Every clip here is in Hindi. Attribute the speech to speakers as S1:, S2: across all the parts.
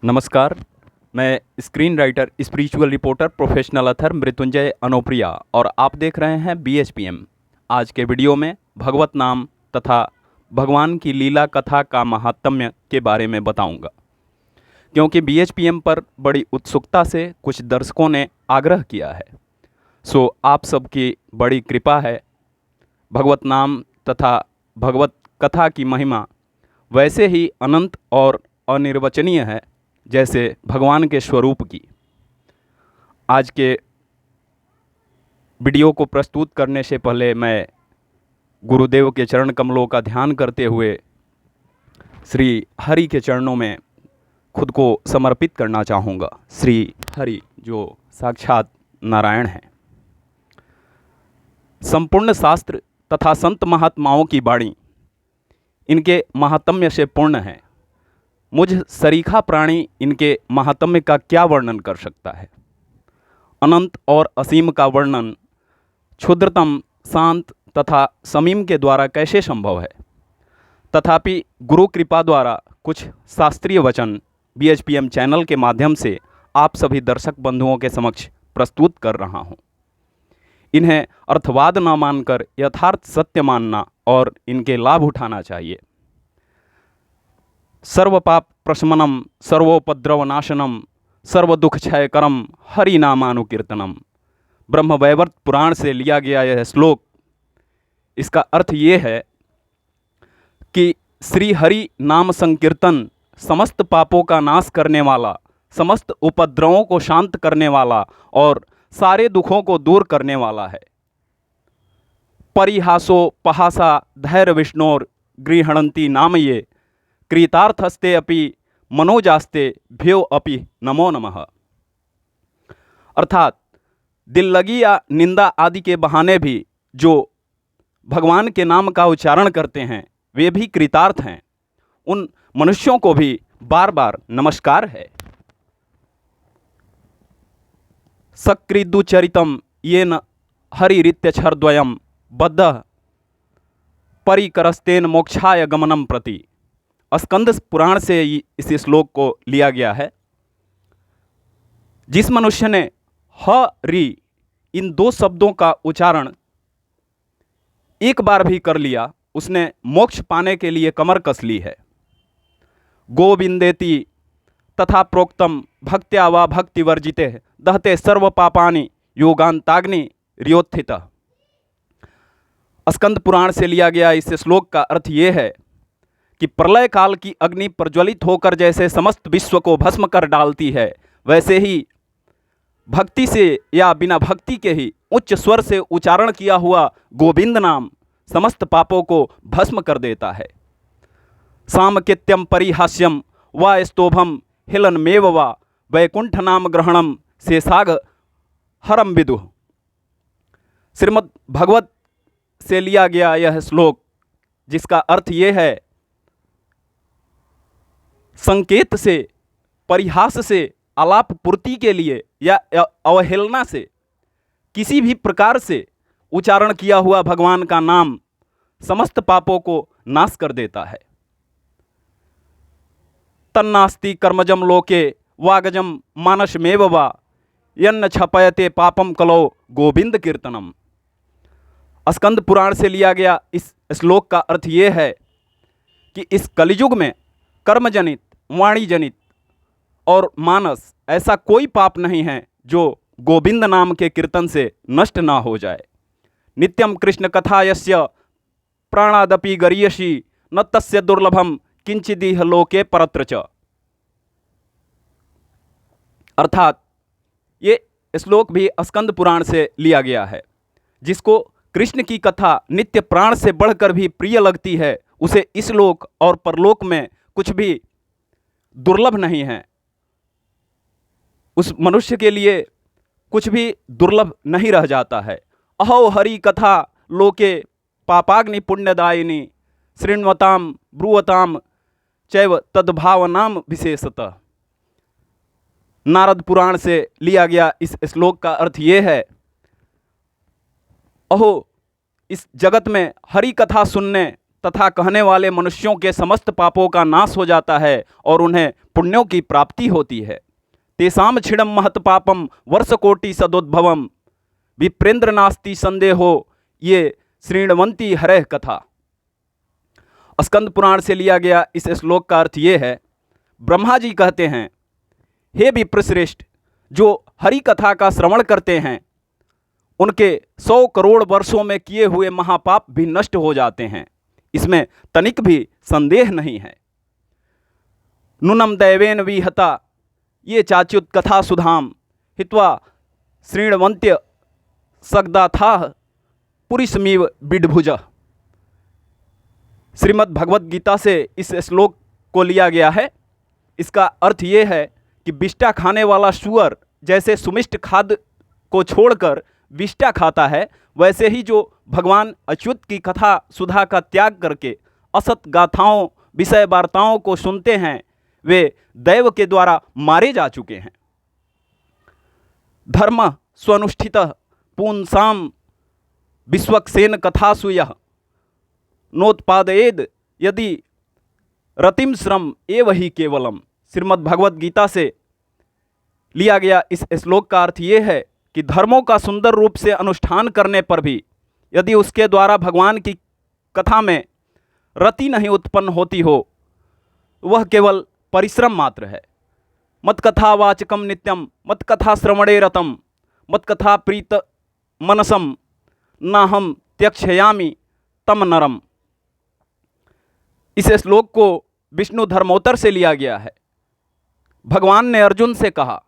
S1: नमस्कार। मैं screen writer, spiritual reporter, professional author Mrityunjay Anopriya और आप देख रहे हैं BHPM। आज के वीडियो में भगवत नाम तथा भगवान की लीला कथा का महात्म्य के बारे में बताऊंगा, क्योंकि BHPM पर बड़ी उत्सुकता से कुछ दर्शकों ने आग्रह किया है। सो आप सबकी बड़ी कृपा है। भगवत नाम तथा भगवत कथा की महिमा वैसे ही अनंत और अनिर्वचनीय है जैसे भगवान के स्वरूप की। आज के वीडियो को प्रस्तुत करने से पहले मैं गुरुदेव के चरण कमलों का ध्यान करते हुए श्री हरि के चरणों में खुद को समर्पित करना चाहूँगा। श्री हरि जो साक्षात नारायण हैं। संपूर्ण शास्त्र तथा संत महात्माओं की वाणी इनके महात्म्य से पूर्ण है। मुझ सरीखा प्राणी इनके महात्म्य का क्या वर्णन कर सकता है। अनंत और असीम का वर्णन क्षुद्रतम, शांत तथा समीम के द्वारा कैसे संभव है। तथापि गुरु कृपा द्वारा कुछ शास्त्रीय वचन BHPM चैनल के माध्यम से आप सभी दर्शक बंधुओं के समक्ष प्रस्तुत कर रहा हूँ। इन्हें अर्थवाद न मानकर यथार्थ सत्य मानना और इनके लाभ उठाना चाहिए। सर्वपाप प्रशमनम, सर्वोपद्रवनाशनम, सर्वदुःखक्षयकरम हरि नामानुकीर्तनम। ब्रह्मवैवर्त पुराण से लिया गया यह श्लोक, इसका अर्थ ये है कि श्री हरि नाम संकीर्तन समस्त पापों का नाश करने वाला, समस्त उपद्रवों को शांत करने वाला और सारे दुखों को दूर करने वाला है। परिहासो पहासा धैर्य विष्णोर गृहणंती नाम ये, कृतार्थस्ते अपि मनोजास्ते भ्यो अपि नमो नमः। अर्थात दिल लगी या निंदा आदि के बहाने भी जो भगवान के नाम का उच्चारण करते हैं वे भी कृतार्थ हैं। उन मनुष्यों को भी बार बार नमस्कार है। सकृदुचरितम येन हरिरित्यक्षरद्वयम बद्धः परिकरस्तेन मोक्षाय गमनम प्रति। स्कंद पुराण से इस श्लोक को लिया गया है। जिस मनुष्य ने ह रि इन दो शब्दों का उच्चारण एक बार भी कर लिया, उसने मोक्ष पाने के लिए कमर कस ली है। गोविंदेति तथा प्रोक्तम भक्त्या वा भक्ति वर्जिते दहते सर्व पापानि योगांताग्नि रियोत्थितः। स्कंद पुराण से लिया गया इस श्लोक का अर्थ ये है कि प्रलय काल की अग्नि प्रज्वलित होकर जैसे समस्त विश्व को भस्म कर डालती है, वैसे ही भक्ति से या बिना भक्ति के ही उच्च स्वर से उच्चारण किया हुआ गोविंद नाम समस्त पापों को भस्म कर देता है। सामकेत्यम परिहास्यम वा स्तोभम हिलनमेव वा वैकुंठ नाम ग्रहणम शेषाग हरम विदुः। श्रीमद् भगवत से लिया गया यह श्लोक, जिसका अर्थ ये है संकेत से, परिहास से, आलाप पूर्ति के लिए या अवहेलना से, किसी भी प्रकार से उच्चारण किया हुआ भगवान का नाम समस्त पापों को नाश कर देता है। तन्नास्ति कर्मजम लोके वागजम मानसमेव वा यन्न छपयते पापम कलो गोविंद कीर्तनम। स्कंद पुराण से लिया गया इस श्लोक का अर्थ ये है कि इस कलियुग में कर्मजनित, वाणी जनित और मानस ऐसा कोई पाप नहीं है जो गोविंद नाम के कीर्तन से नष्ट ना हो जाए। नित्यम कृष्ण कथा यस्य प्राणादपि गरीयसी न तस्य दुर्लभम किंचिदिह लोके परत्र च। अर्थात ये श्लोक भी स्कंद पुराण से लिया गया है। जिसको कृष्ण की कथा नित्य प्राण से बढ़कर भी प्रिय लगती है, उसे इस लोक और परलोक में कुछ भी दुर्लभ नहीं है। उस मनुष्य के लिए कुछ भी दुर्लभ नहीं रह जाता है। अहो हरि कथा लोके पापाग्नि पुण्यदायिनी शृण्वताम ब्रुवताम चैव तद्भावनाम विशेषतः। नारद पुराण से लिया गया इस श्लोक का अर्थ ये है, अहो इस जगत में हरि कथा सुनने तथा कहने वाले मनुष्यों के समस्त पापों का नाश हो जाता है और उन्हें पुण्यों की प्राप्ति होती है। तेसाम छिड़म महत पापम वर्षकोटि सदोद्भवम विप्रेंद्र नास्ति संदेहो, ये श्रीणवंती हरह कथा। स्कंद पुराण से लिया गया इस श्लोक का अर्थ ये है, ब्रह्मा जी कहते हैं, हे विप्रश्रेष्ठ, जो हरि कथा का श्रवण करते हैं उनके 100 करोड़ वर्षों में किए हुए महापाप भी नष्ट हो जाते हैं, इसमें तनिक भी संदेह नहीं है। नूनम दैवेन विहता ये चाच्युत कथा सुधाम हित्वा श्रीणवंत्य सगदाथा पुरीसमीव बिडभुज। श्रीमद् भगवत गीता से इस श्लोक को लिया गया है। इसका अर्थ ये है कि विष्टा खाने वाला सुअर जैसे सुमिष्ट खाद्य को छोड़कर विष्टा खाता है, वैसे ही जो भगवान अच्युत की कथा सुधा का त्याग करके असत गाथाओं विषय वार्ताओं को सुनते हैं, वे दैव के द्वारा मारे जा चुके हैं। धर्म स्वनुष्ठित पुंसाम विश्वक्सेन कथासु यः नोत्पादयेद यदि रतिम श्रम एव ही केवलम। श्रीमद् भगवत गीता से लिया गया इस श्लोक का अर्थ ये है कि धर्मों का सुंदर रूप से अनुष्ठान करने पर भी यदि उसके द्वारा भगवान की कथा में रति नहीं उत्पन्न होती हो, वह केवल परिश्रम मात्र है। मत्कथा वाचकम नित्यम मत्कथा श्रवणे रतम मत्कथा प्रीत मनसम नाहम त्यक्षयामि तम नरम। इस श्लोक को विष्णु धर्मोत्तर से लिया गया है। भगवान ने अर्जुन से कहा,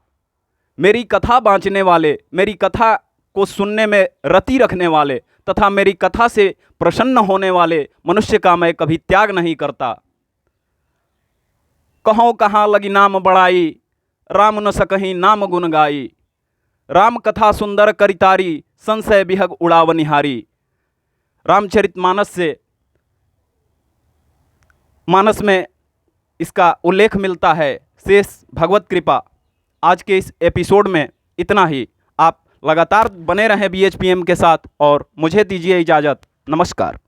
S1: मेरी कथा बाँचने वाले, मेरी कथा को सुनने में रति रखने वाले तथा मेरी कथा से प्रसन्न होने वाले मनुष्य का मैं कभी त्याग नहीं करता। कहो कहाँ लगी नाम बड़ाई राम न सकहीं नाम गुण गाई। राम कथा सुंदर करितारी संशय विहग उड़ावनिहारी। रामचरितमानस से मानस में इसका उल्लेख मिलता है। शेष भगवत कृपा। आज के इस एपिसोड में इतना ही। आप लगातार बने रहें BHPM के साथ और मुझे दीजिए इजाज़त। नमस्कार।